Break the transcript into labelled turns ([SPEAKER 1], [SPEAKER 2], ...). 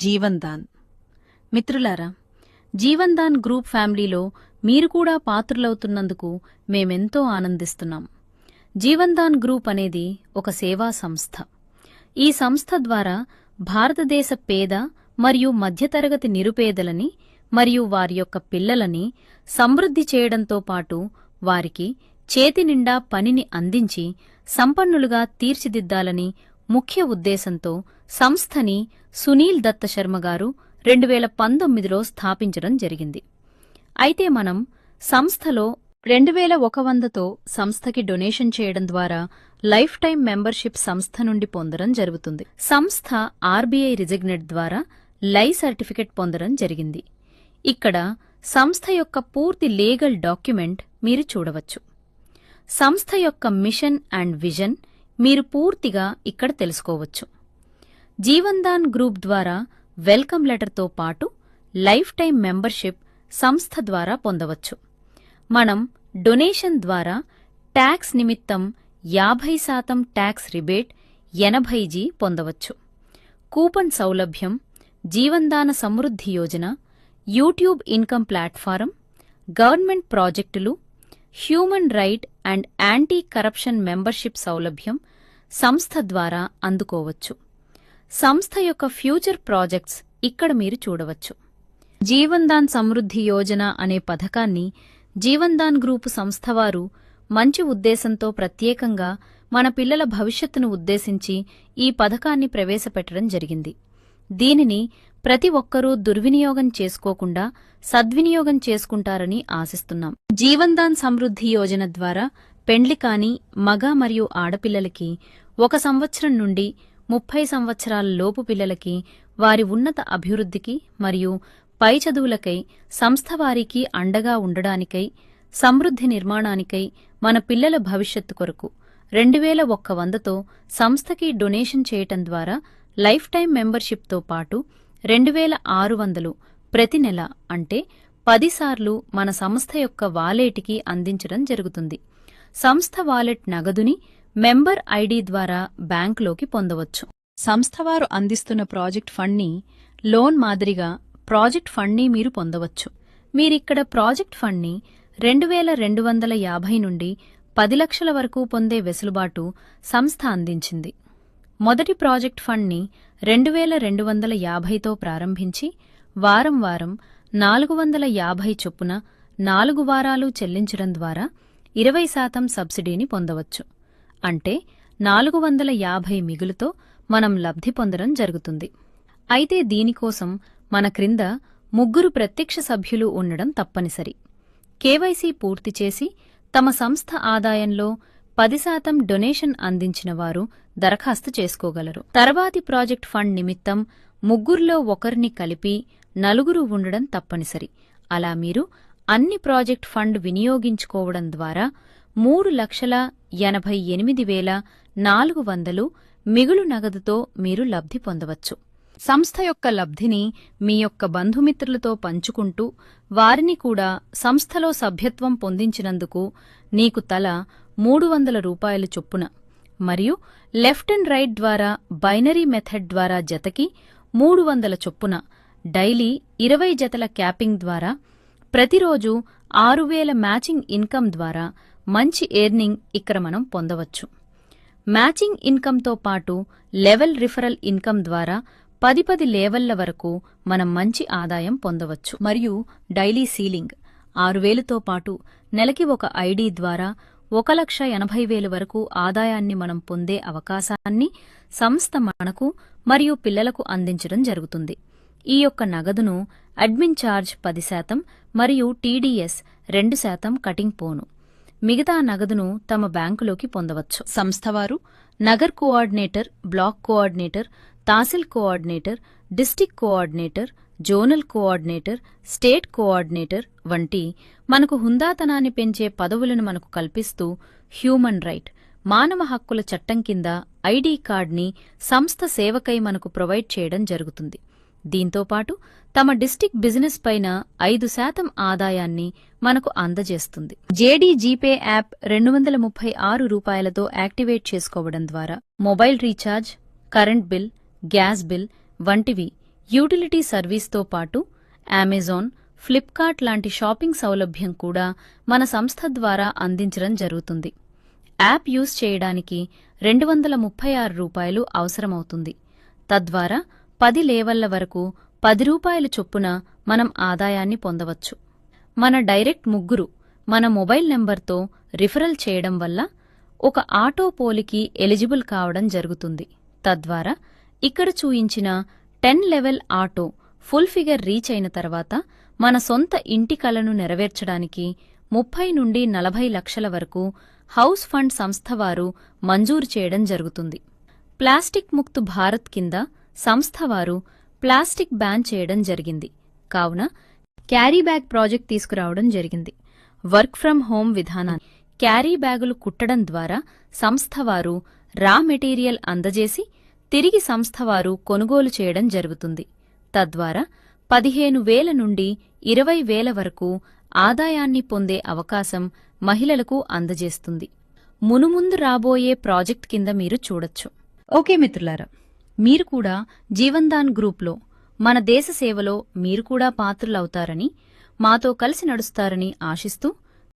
[SPEAKER 1] జీవన్ దాన్. మిత్రులారా, జీవన్ దాన్ గ్రూప్ ఫ్యామిలీలో మీరు కూడా పాత్రులవుతున్నందుకు మేమెంతో ఆనందిస్తున్నాం. జీవన్ దాన్ గ్రూప్ అనేది ఒక సేవా సంస్థ. ఈ సంస్థ ద్వారా భారతదేశ పేద మరియు మధ్యతరగతి నిరుపేదలని మరియు వారి యొక్క పిల్లలని సమృద్ధి చేయడంతో పాటు వారికి చేతినిండా పనిని అందించి సంపన్నులుగా తీర్చిదిద్దాలని ముఖ్య ఉద్దేశంతో సంస్థని సునీల్ దత్త శర్మ గారు 2019లో స్థాపించడం జరిగింది. అయితే మనం సంస్థలో 2100తో సంస్థకి డొనేషన్ చేయడం ద్వారా లైఫ్ టైం మెంబర్షిప్ సంస్థ నుండి పొందడం జరుగుతుంది. సంస్థ ఆర్బీఐ రిజిగ్నెట్ ద్వారా లై సర్టిఫికెట్ పొందడం జరిగింది. ఇక్కడ సంస్థ యొక్క పూర్తి లీగల్ డాక్యుమెంట్ మీరు చూడవచ్చు. సంస్థ యొక్క మిషన్ అండ్ విజన్ మీరు పూర్తిగా ఇక్కడ తెలుసుకోవచ్చు. జీవన్ దాన్ గ్రూప్ ద్వారా వెల్కమ్ లెటర్తో పాటు లైఫ్ టైం మెంబర్షిప్ సంస్థ ద్వారా పొందవచ్చు. మనం డొనేషన్ ద్వారా ట్యాక్స్ నిమిత్తం 50% ట్యాక్స్ రిబేట్ 80G పొందవచ్చు. కూపన్ సౌలభ్యం, జీవన్దాన సమృద్ధి యోజన, యూట్యూబ్ ఇన్కమ్ ప్లాట్ఫారం, గవర్నమెంట్ ప్రాజెక్టులు, human right and anti corruption membership సౌలభ్యం సంస్థ ద్వారా అందుకోవచ్చు. సంస్థ యొక్క ఫ్యూచర్ ప్రాజెక్ట్స్ ఇక్కడ మీరు చూడవచ్చు. జీవన్ దాన్ సమృద్ధి యోజన అనే పథకాన్ని జీవన్ దాన్ గ్రూపు సంస్థవారు మంచి ఉద్దేశంతో ప్రత్యేకంగా మన పిల్లల భవిష్యత్తును ఉద్దేశించి ఈ పథకాన్ని ప్రవేశపెట్టడం జరిగింది. దీనిని ప్రతి ఒక్కరూ దుర్వినియోగం చేసుకోకుండా సద్వినియోగం చేసుకుంటారని ఆశిస్తున్నాం. జీవన్ దాన్ సమృద్ధి యోజన ద్వారా పెండ్లి కాని మగ మరియు ఆడపిల్లలకి 1 సంవత్సరం నుండి 30 సంవత్సరాల లోపు పిల్లలకి వారి ఉన్నత అభివృద్ధికి మరియు పై చదువులకై సంస్థ వారికి అండగా ఉండడానికై సమృద్ధి నిర్మాణానికై మన పిల్లల భవిష్యత్తు కొరకు 2100తో సంస్థకి డొనేషన్ చేయటం ద్వారా లైఫ్ టైం మెంబర్షిప్తో పాటు 2600 ప్రతి నెల అంటే 10 సార్లు మన సంస్థ యొక్క వాలెట్కి అందించడం జరుగుతుంది. సంస్థ వాలెట్ నగదుని మెంబర్ ఐడి ద్వారా బ్యాంకులోకి పొందవచ్చు. సంస్థవారు అందిస్తున్న ప్రాజెక్ట్ ఫండ్ని లోన్ మాదిరిగా ప్రాజెక్ట్ ఫండ్ని మీరు పొందవచ్చు. మీరిక్కడ ప్రాజెక్ట్ ఫండ్ని 2250 నుండి 10 లక్షల వరకు పొందే వెసులుబాటు సంస్థ అందించింది. మొదటి ప్రాజెక్ట్ ఫండ్ని 2250తో ప్రారంభించి వారం వారం 450 చొప్పున 4 వారాలు చెల్లించడం ద్వారా 20% సబ్సిడీని పొందవచ్చు. అంటే 450 మిగులుతో మనం లబ్ధి పొందడం జరుగుతుంది. అయితే దీనికోసం మన క్రింద 3 ప్రత్యక్ష సభ్యులు ఉండడం తప్పనిసరి. కేవైసీ పూర్తి చేసి తమ సంస్థ ఆదాయంలో 10% డొనేషన్ అందించిన వారు దరఖాస్తు చేసుకోగలరు. తర్వాతి ప్రాజెక్ట్ ఫండ్ నిమిత్తం 3లో ఒకరిని కలిపి 4 ఉండడం తప్పనిసరి. అలా మీరు అన్ని ప్రాజెక్ట్ ఫండ్ వినియోగించుకోవడం ద్వారా 3,88,400 మిగులు నగదుతో మీరు లబ్ధి పొందవచ్చు. సంస్థ యొక్క లబ్ధిని మీ యొక్క బంధుమిత్రులతో పంచుకుంటూ వారిని కూడా సంస్థలో సభ్యత్వం పొందించినందుకు నీకు తలా 300 రూపాయలు చొప్పున మరియు లెఫ్ట్ అండ్ రైట్ ద్వారా బైనరీ మెథడ్ ద్వారా జతకి 300 చొప్పున డైలీ 20 జతల క్యాపింగ్ ద్వారా ప్రతిరోజు 6000 మ్యాచింగ్ ఇన్కమ్ ద్వారా మంచి ఎర్నింగ్ ఇక్కడ మనం పొందవచ్చు. మ్యాచింగ్ ఇన్కమ్తో పాటు లెవెల్ రిఫరల్ ఇన్కమ్ ద్వారా 10 లెవెళ్ల వరకు మనం మంచి ఆదాయం పొందవచ్చు. మరియు డైలీ సీలింగ్ 6000తో పాటు నెలకి ఒక ఐడి ద్వారా 1,80,000 వరకు ఆదాయాన్ని మనం పొందే అవకాశాన్ని సంస్థ మనకు మరియు పిల్లలకు అందించడం జరుగుతుంది. ఈ యొక్క నగదును అడ్మిన్ ఛార్జ్ 10% మరియు టీడీఎస్ 2% కటింగ్ పోను. మిగతా నగదును తమ బ్యాంకులోకి పొందవచ్చు. సంస్థవారు Nagar coordinator, block coordinator, Tehsil coordinator, district coordinator, zonal coordinator, state coordinator వంటి మనకు హుందాతనాన్ని పెంచే పదవులను మనకు కల్పిస్తూ హ్యూమన్ రైట్, మానవ హక్కుల చట్టం కింద ఐడి కార్డ్ని సంస్థ సేవకై మనకు ప్రొవైడ్ చేయడం జరుగుతుంది. దీంతోపాటు తమ డిస్టిక్ బిజినెస్ పైన 5% ఆదాయాన్ని మనకు అందజేస్తుంది. జేడీ జీపే యాప్ 236 రూపాయలతో యాక్టివేట్ చేసుకోవడం ద్వారా mobile recharge, current bill, gas bill వంటివి యూటిలిటీ సర్వీస్తో పాటు అమెజాన్, ఫ్లిప్కార్ట్ లాంటి షాపింగ్ సౌలభ్యం కూడా మన సంస్థ ద్వారా అందించడం జరుగుతుంది. యాప్ యూజ్ చేయడానికి రూ. 236 అవసరమవుతుంది. తద్వారా 10 లేవళ్ల వరకు రూ. 10 చొప్పున మనం ఆదాయాన్ని పొందవచ్చు. మన డైరెక్ట్ ముగ్గురు మన మొబైల్ నెంబర్తో రిఫరల్ చేయడం వల్ల ఒక ఆటో పోలికి ఎలిజిబుల్ కావడం జరుగుతుంది. తద్వారా ఇక్కడ చూయించిన 10 level auto full figure reach అయిన తర్వాత మన సొంత ఇంటి కలను నెరవేర్చడానికి 30 నుండి 40 లక్షల వరకు హౌస్ ఫండ్ సంస్థవారు మంజూరు చేయడం జరుగుతుంది. ప్లాస్టిక్ ముక్త్ భారత్ కింద సంస్థవారు ప్లాస్టిక్ బ్యాన్ చేయడం జరిగింది. కావున క్యారీ బ్యాగ్ ప్రాజెక్ట్ తీసుకురావడం జరిగింది. వర్క్ ఫ్రం హోం విధానాన్ని క్యారీ బ్యాగులు కుట్టడం ద్వారా సంస్థవారు రా మెటీరియల్ అందజేసి తిరిగి సంస్థవారు కొనుగోలు చేయడం జరుగుతుంది. తద్వారా 15,000 నుండి 20,000 వరకు ఆదాయాన్ని పొందే అవకాశం మహిళలకు అందజేస్తుంది. మునుముందు రాబోయే ప్రాజెక్ట్ కింద మీరు చూడొచ్చు. ఓకే మిత్రులారా, మీరు కూడా జీవన్దాన్ గ్రూప్లో మన దేశ సేవలో మీరు కూడా పాత్రులవుతారని, మాతో కలిసి నడుస్తారని ఆశిస్తూ